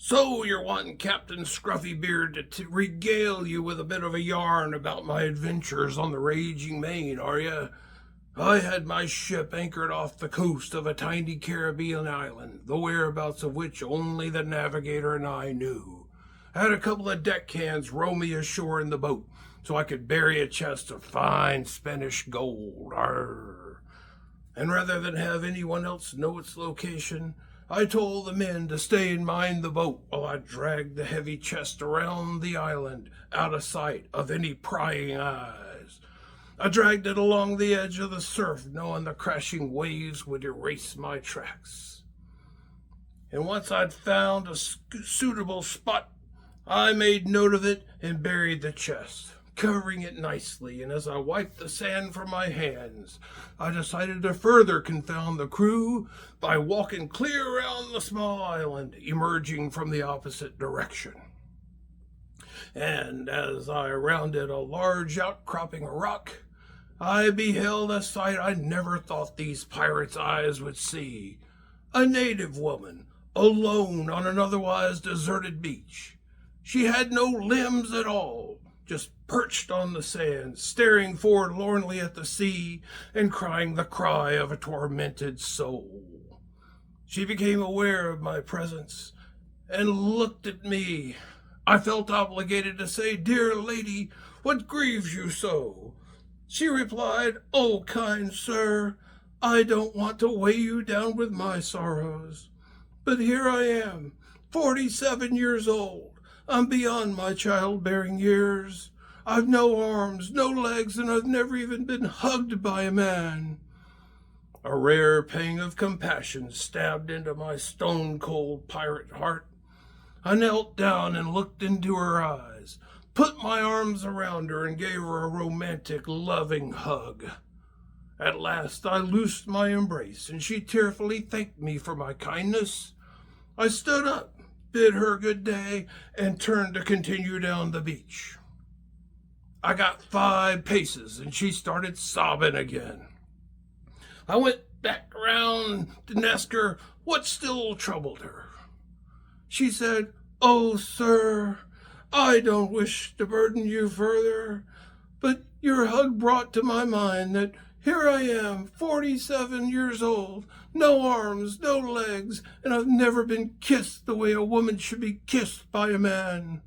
So you're wanting Captain Scruffybeard to regale you with a bit of a yarn about my adventures on the raging main, are you? I had my ship anchored off the coast of a tiny Caribbean island, the whereabouts of which only the navigator and I knew. I had a couple of deckhands row me ashore in the boat, so I could bury a chest of fine Spanish gold. Arr. And rather than have anyone else know its location, I told the men to stay and mind the boat while I dragged the heavy chest around the island, out of sight of any prying eyes. I dragged it along the edge of the surf, knowing the crashing waves would erase my tracks. And once I'd found a suitable spot, I made note of it and buried the chest, covering it nicely, and as I wiped the sand from my hands, I decided to further confound the crew by walking clear around the small island, emerging from the opposite direction. And as I rounded a large outcropping of rock, I beheld a sight I never thought these pirates' eyes would see. A native woman, alone on an otherwise deserted beach. She had no limbs at all, just perched on the sand, staring forlornly at the sea and crying the cry of a tormented soul. She became aware of my presence and looked at me. I felt obligated to say, "Dear lady, what grieves you so?" She replied, "Oh, kind sir, I don't want to weigh you down with my sorrows. But here I am, 47 years old. I'm beyond my childbearing years. I've no arms, no legs, and I've never even been hugged by a man." A rare pang of compassion stabbed into my stone-cold pirate heart. I knelt down and looked into her eyes, put my arms around her, and gave her a romantic, loving hug. At last I loosed my embrace, and she tearfully thanked me for my kindness. I stood up, bid her good day, and turned to continue down the beach. I got 5 paces, and she started sobbing again. I went back around and asked her what still troubled her. She said, "Oh, sir, I don't wish to burden you further, but your hug brought to my mind that here I am, 47 years old, no arms, no legs, and I've never been kissed the way a woman should be kissed by a man."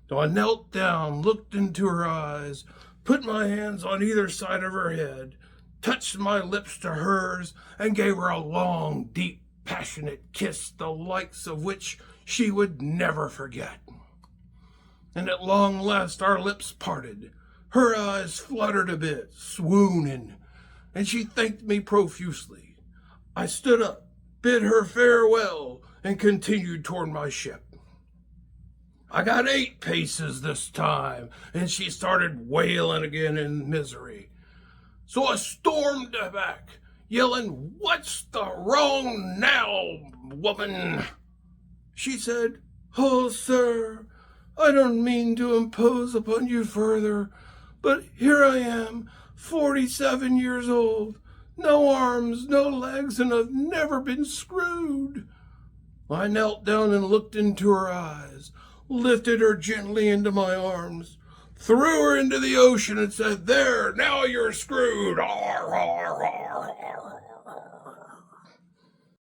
So I knelt down, looked into her eyes, put my hands on either side of her head, touched my lips to hers, and gave her a long, deep, passionate kiss, the likes of which she would never forget. And at long last our lips parted. Her eyes fluttered a bit, swooning, and she thanked me profusely. I stood up, bid her farewell, and continued toward my ship. I got 8 paces this time, and she started wailing again in misery. So I stormed back, yelling, "What's the wrong now, woman?" She said, "Oh, sir, I don't mean to impose upon you further, but here I am, 47 years old, no arms, no legs, and I've never been screwed." I knelt down and looked into her eyes, lifted her gently into my arms, threw her into the ocean, and said, "There, now you're screwed. Arr, arr, arr, arr."